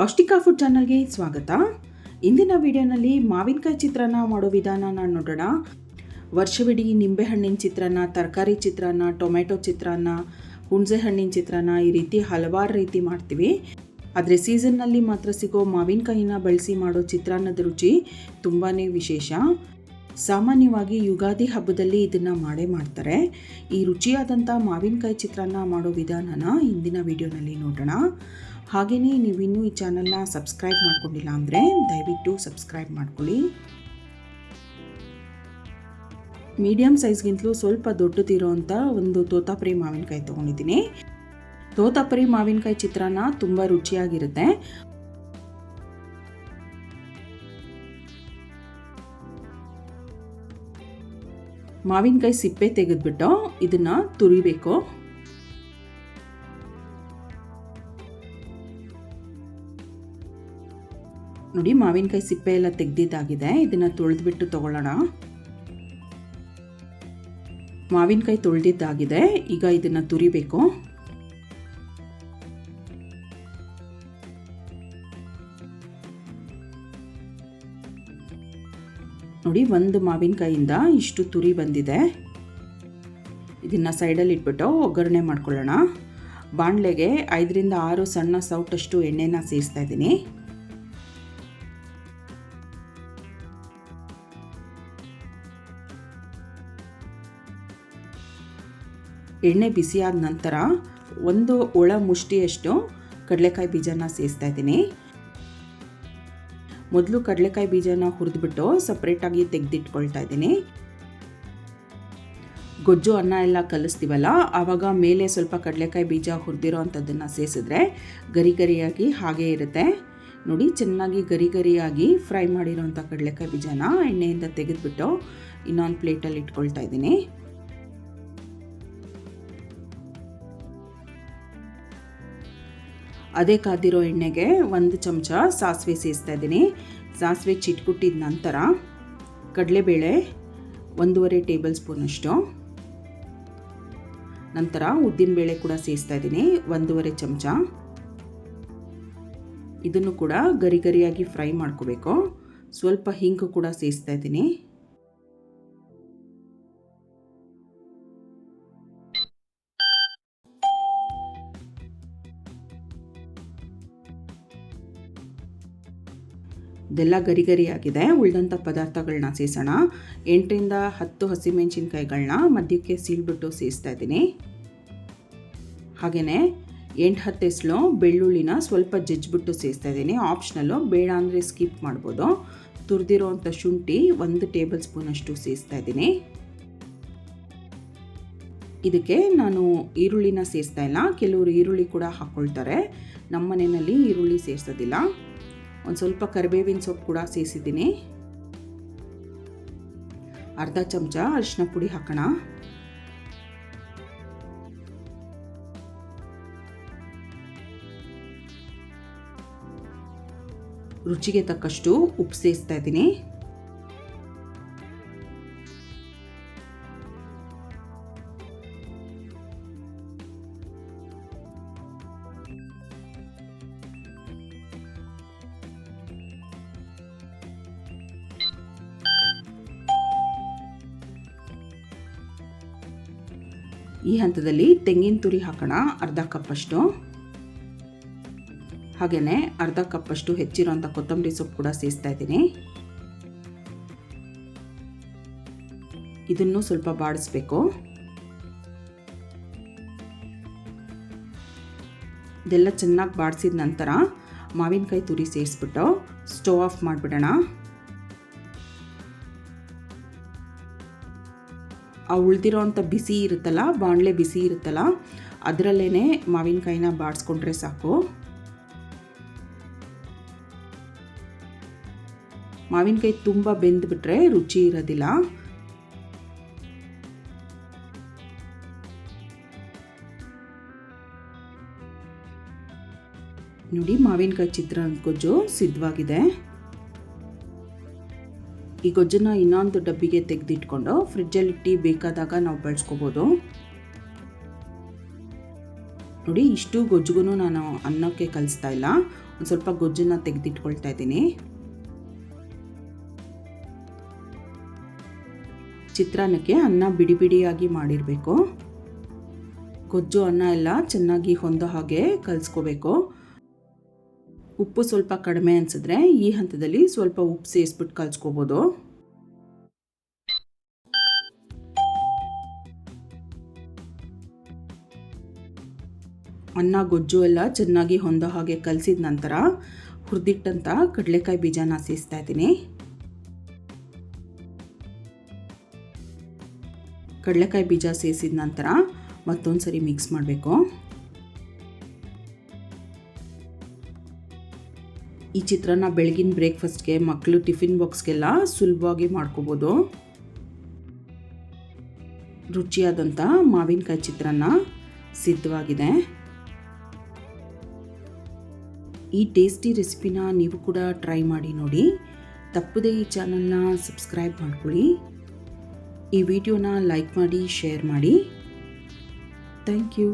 ಪೌಷ್ಟಿಕ ಫುಡ್ ಚಾನಲ್ಗೆ ಸ್ವಾಗತ. ಇಂದಿನ ವಿಡಿಯೋನಲ್ಲಿ ಮಾವಿನಕಾಯಿ ಚಿತ್ರಾನ್ನ ಮಾಡೋ ವಿಧಾನನ ನೋಡೋಣ. ವರ್ಷವಿಡೀ ನಿಂಬೆಹಣ್ಣಿನ ಚಿತ್ರಾನ್ನ, ತರಕಾರಿ ಚಿತ್ರಾನ್ನ, ಟೊಮೆಟೊ ಚಿತ್ರಾನ್ನ, ಹುಣಸೆ ಹಣ್ಣಿನ ಚಿತ್ರಾನ್ನ, ಈ ರೀತಿ ಹಲವಾರು ರೀತಿ ಮಾಡ್ತೀವಿ. ಆದರೆ ಸೀಸನ್ನಲ್ಲಿ ಮಾತ್ರ ಸಿಗೋ ಮಾವಿನಕಾಯಿನ ಬಳಸಿ ಮಾಡೋ ಚಿತ್ರಾನ್ನದ ರುಚಿ ತುಂಬಾ ವಿಶೇಷ. ಸಾಮಾನ್ಯವಾಗಿ ಯುಗಾದಿ ಹಬ್ಬದಲ್ಲಿ ಇದನ್ನು ಮಾಡ್ತಾರೆ. ಈ ರುಚಿಯಾದಂಥ ಮಾವಿನಕಾಯಿ ಚಿತ್ರಾನ್ನ ಮಾಡೋ ವಿಧಾನನ ಇಂದಿನ ವಿಡಿಯೋನಲ್ಲಿ ನೋಡೋಣ. ಹಾಗೆಯೇ ನೀವಿನ್ನೂ ಈ ಚಾನಲ್ನ ಸಬ್ಸ್ಕ್ರೈಬ್ ಮಾಡ್ಕೊಂಡಿಲ್ಲ ಅಂದರೆ ದಯವಿಟ್ಟು ಸಬ್ಸ್ಕ್ರೈಬ್ ಮಾಡ್ಕೊಳ್ಳಿ. ಮೀಡಿಯಮ್ ಸೈಜ್ಗಿಂತಲೂ ಸ್ವಲ್ಪ ದೊಡ್ಡದಿರೋ ಅಂಥ ಒಂದು ತೋತಾಪುರಿ ಮಾವಿನಕಾಯಿ ತೊಗೊಂಡಿದ್ದೀನಿ. ತೋತಾಪುರಿ ಮಾವಿನಕಾಯಿ ಚಿತ್ರಾನ್ನ ತುಂಬ ರುಚಿಯಾಗಿರುತ್ತೆ. ಮಾವಿನಕಾಯಿ ಸಿಪ್ಪೆ ತೆಗೆದುಬಿಟ್ಟು ಇದನ್ನು ತುರಿಬೇಕು. ನೋಡಿ, ಮಾವಿನಕಾಯಿ ಸಿಪ್ಪೆ ಎಲ್ಲ ತೆಗೆದಿದ್ದಾಗಿದೆ. ಇದನ್ನು ತೊಳೆದ್ಬಿಟ್ಟು ತಗೊಳ್ಳೋಣ. ಮಾವಿನಕಾಯಿ ತೊಳೆದಿದ್ದಾಗಿದೆ. ಈಗ ಇದನ್ನು ತುರಿಬೇಕು. ನೋಡಿ, ಒಂದು ಮಾವಿನಕಾಯಿಂದ ಇಷ್ಟು ತುರಿ ಬಂದಿದೆ. ಇದನ್ನು ಸೈಡಲ್ಲಿ ಇಟ್ಬಿಟ್ಟು ಒಗ್ಗರಣೆ ಮಾಡ್ಕೊಳ್ಳೋಣ. ಬಾಣಲೆಗೆ 5 ರಿಂದ 6 ಸಣ್ಣ ಸೌಟಷ್ಟು ಎಣ್ಣೆನ ಸೇರಿಸ್ತಾ ಇದ್ದೀನಿ. ಎಣ್ಣೆ ಬಿಸಿಯಾದ ನಂತರ 1 ಒಳ ಮುಷ್ಟಿಯಷ್ಟು ಕಡಲೆಕಾಯಿ ಬೀಜನ ಸೇರಿಸ್ತಾ ಇದ್ದೀನಿ. ಮೊದಲು ಕಡಲೆಕಾಯಿ ಬೀಜನ ಹುರಿದ್ಬಿಟ್ಟು ಸಪ್ರೇಟಾಗಿ ತೆಗೆದಿಟ್ಕೊಳ್ತಾ ಇದ್ದೀನಿ. ಗೊಜ್ಜು ಅನ್ನ ಎಲ್ಲ ಕಲಿಸ್ತೀವಲ್ಲ, ಆವಾಗ ಮೇಲೆ ಸ್ವಲ್ಪ ಕಡಲೆಕಾಯಿ ಬೀಜ ಹುರಿದಿರೋ ಅಂಥದ್ದನ್ನು ಸೇರಿಸಿದ್ರೆ ಗರಿ ಗರಿಯಾಗಿ ಹಾಗೇ ಇರುತ್ತೆ. ನೋಡಿ, ಚೆನ್ನಾಗಿ ಗರಿ ಗರಿಯಾಗಿ ಫ್ರೈ ಮಾಡಿರೋಂಥ ಕಡಲೆಕಾಯಿ ಬೀಜನ ಎಣ್ಣೆಯಿಂದ ತೆಗೆದುಬಿಟ್ಟು ಇನ್ನೊಂದು ಪ್ಲೇಟಲ್ಲಿ ಇಟ್ಕೊಳ್ತಾ ಇದ್ದೀನಿ. ಅದೇ ಕಾದಿರೋ ಎಣ್ಣೆಗೆ 1 ಚಮಚ ಸಾಸಿವೆ ಸೇರಿಸ್ತಾ ಇದ್ದೀನಿ. ಸಾಸಿವೆ ಚಿಟ್ಕುಟ್ಟಿದ ನಂತರ ಕಡಲೆಬೇಳೆ 1.5 ಟೇಬಲ್ ಸ್ಪೂನಷ್ಟು, ನಂತರ ಉದ್ದಿನಬೇಳೆ ಕೂಡ ಸೇರಿಸ್ತಾ ಇದ್ದೀನಿ 1.5 ಚಮಚ. ಇದನ್ನು ಕೂಡ ಗರಿ ಗರಿಯಾಗಿ ಫ್ರೈ ಮಾಡ್ಕೋಬೇಕು. ಸ್ವಲ್ಪ ಹಿಂಗು ಕೂಡ ಸೇರಿಸ್ತಾ ಇದ್ದೀನಿ. ಇದೆಲ್ಲ ಗರಿ ಗರಿಯಾಗಿದೆ. ಉಳಿದಂಥ ಪದಾರ್ಥಗಳನ್ನ ಸೇರಿಸೋಣ. 8 ರಿಂದ 10 ಹಸಿಮೆಣಸಿನ್ಕಾಯಿಗಳನ್ನ ಮಧ್ಯಕ್ಕೆ ಸೀಳ್ಬಿಟ್ಟು ಸೇರಿಸ್ತಾ ಇದ್ದೀನಿ. ಹಾಗೆಯೇ 8-10 ಎಸಳು ಬೆಳ್ಳುಳ್ಳಿನ ಸ್ವಲ್ಪ ಜಜ್ಜಿಬಿಟ್ಟು ಸೇರಿಸ್ತಾ ಇದ್ದೀನಿ. ಆಪ್ಷನಲ್ಲು, ಬೇಡ ಅಂದರೆ ಸ್ಕಿಪ್ ಮಾಡ್ಬೋದು. ತುರಿದಿರೋ ಅಂಥ ಶುಂಠಿ 1 ಟೇಬಲ್ ಸ್ಪೂನಷ್ಟು ಸೇರಿಸ್ತಾ ಇದ್ದೀನಿ. ಇದಕ್ಕೆ ನಾನು ಈರುಳ್ಳಿನ ಸೇರಿಸ್ತಾ ಇಲ್ಲ. ಕೆಲವರು ಈರುಳ್ಳಿ ಕೂಡ ಹಾಕ್ಕೊಳ್ತಾರೆ. ನಮ್ಮ ಮನೆಯಲ್ಲಿ ಈರುಳ್ಳಿ ಸೇರಿಸೋದಿಲ್ಲ. ಒಂದು ಸ್ವಲ್ಪ ಕರಿಬೇವಿನ ಸೊಪ್ಪು ಕೂಡ ಸೇರಿಸಿದ್ದೀನಿ. ಅರ್ಧ ಚಮಚ ಅರಿಶಿನ ಪುಡಿ ಹಾಕೋಣ. ರುಚಿಗೆ ತಕ್ಕಷ್ಟು ಉಪ್ಪು ಸೇರಿಸ್ತಾ ಇದ್ದೀನಿ. ಈ ಹಂತದಲ್ಲಿ ತೆಂಗಿನ ತುರಿ ಹಾಕೋಣ, ಅರ್ಧ ಕಪ್ಪಷ್ಟು. ಹಾಗೆಯೇ ಅರ್ಧ ಕಪ್ಪಷ್ಟು ಹೆಚ್ಚಿರೋಂಥ ಕೊತ್ತಂಬರಿ ಸೊಪ್ಪು ಕೂಡ ಸೇರಿಸ್ತಾ ಇದ್ದೀನಿ. ಇದನ್ನು ಸ್ವಲ್ಪ ಬಾಡಿಸ್ಬೇಕು. ಇದೆಲ್ಲ ಚೆನ್ನಾಗಿ ಬಾಡಿಸಿದ ನಂತರ ಮಾವಿನಕಾಯಿ ತುರಿ ಸೇರಿಸ್ಬಿಟ್ಟು ಸ್ಟವ್ ಆಫ್ ಮಾಡಿಬಿಡೋಣ. ಆ ಉಳಿದಿರೋ ಅಂಥ ಬಿಸಿ ಇರುತ್ತಲ್ಲ, ಬಾಣಲೆ ಬಿಸಿ ಇರುತ್ತಲ್ಲ, ಅದರಲ್ಲೇ ಮಾವಿನಕಾಯಿನ ಬಾಡಿಸ್ಕೊಂಡ್ರೆ ಸಾಕು. ಮಾವಿನಕಾಯಿ ತುಂಬ ಬೆಂದುಬಿಟ್ರೆ ರುಚಿ ಇರೋದಿಲ್ಲ. ನೋಡಿ, ಮಾವಿನಕಾಯಿ ಚಿತ್ರಾನ್ನ ಗೊಜ್ಜು ಸಿದ್ಧವಾಗಿದೆ. ಈ ಗೊಜ್ಜನ್ನು ಇನ್ನೊಂದು ಡಬ್ಬಿಗೆ ತೆಗೆದಿಟ್ಕೊಂಡು ಫ್ರಿಡ್ಜಲ್ಲಿ ಇಟ್ಟು ಬೇಕಾದಾಗ ನಾವು ಬಳಸ್ಕೋಬೋದು. ನೋಡಿ ಇಷ್ಟು ಗೊಜ್ಜುಗೂ ನಾನು ಅನ್ನಕ್ಕೆ ಕಲಿಸ್ತಾ ಇಲ್ಲ, ಒಂದು ಸ್ವಲ್ಪ ಗೊಜ್ಜನ್ನು ತೆಗೆದಿಟ್ಕೊಳ್ತಾ ಇದ್ದೀನಿ. ಚಿತ್ರಾನ್ನಕ್ಕೆ ಅನ್ನ ಬಿಡಿ ಬಿಡಿಯಾಗಿ ಮಾಡಿರಬೇಕು. ಗೊಜ್ಜು ಅನ್ನ ಎಲ್ಲ ಚೆನ್ನಾಗಿ ಹೊಂದೋ ಹಾಗೆ ಕಲಿಸ್ಕೋಬೇಕು. ಉಪ್ಪು ಸ್ವಲ್ಪ ಕಡಿಮೆ ಅನಿಸಿದ್ರೆ ಈ ಹಂತದಲ್ಲಿ ಸ್ವಲ್ಪ ಉಪ್ಪು ಸೇರಿಸ್ಬಿಟ್ಟು ಕಲಿಸ್ಕೋಬೋದು. ಅನ್ನ ಗೊಜ್ಜು ಎಲ್ಲ ಚೆನ್ನಾಗಿ ಹೊಂದೋ ಹಾಗೆ ಕಲಸಿದ ನಂತರ ಹುರಿದಿಟ್ಟಂಥ ಕಡಲೆಕಾಯಿ ಬೀಜನ ಸೇರಿಸ್ತಾ ಇದ್ದೀನಿ. ಕಡಲೆಕಾಯಿ ಬೀಜ ಸೇರಿಸಿದ ನಂತರ ಮತ್ತೊಂದು ಸರಿ ಮಿಕ್ಸ್ ಮಾಡಬೇಕು. ಈ ಚಿತ್ರಾನ್ನ ಬೆಳಗಿನ ಬ್ರೇಕ್ಫಾಸ್ಟ್ಗೆ, ಮಕ್ಕಳು ಟಿಫಿನ್ ಬಾಕ್ಸ್ಗೆಲ್ಲ ಸುಲಭವಾಗಿ ಮಾಡ್ಕೋಬೋದು. ರುಚಿಯಾದಂಥ ಮಾವಿನಕಾಯಿ ಚಿತ್ರಾನ್ನ ಸಿದ್ಧವಾಗಿದೆ. ಈ ಟೇಸ್ಟಿ ರೆಸಿಪಿನ ನೀವು ಕೂಡ ಟ್ರೈ ಮಾಡಿ ನೋಡಿ. ತಪ್ಪದೇ ಈ ಚಾನಲ್ನ ಸಬ್ಸ್ಕ್ರೈಬ್ ಮಾಡ್ಕೊಳ್ಳಿ. ಈ ವಿಡಿಯೋನ ಲೈಕ್ ಮಾಡಿ, ಶೇರ್ ಮಾಡಿ. Thank you.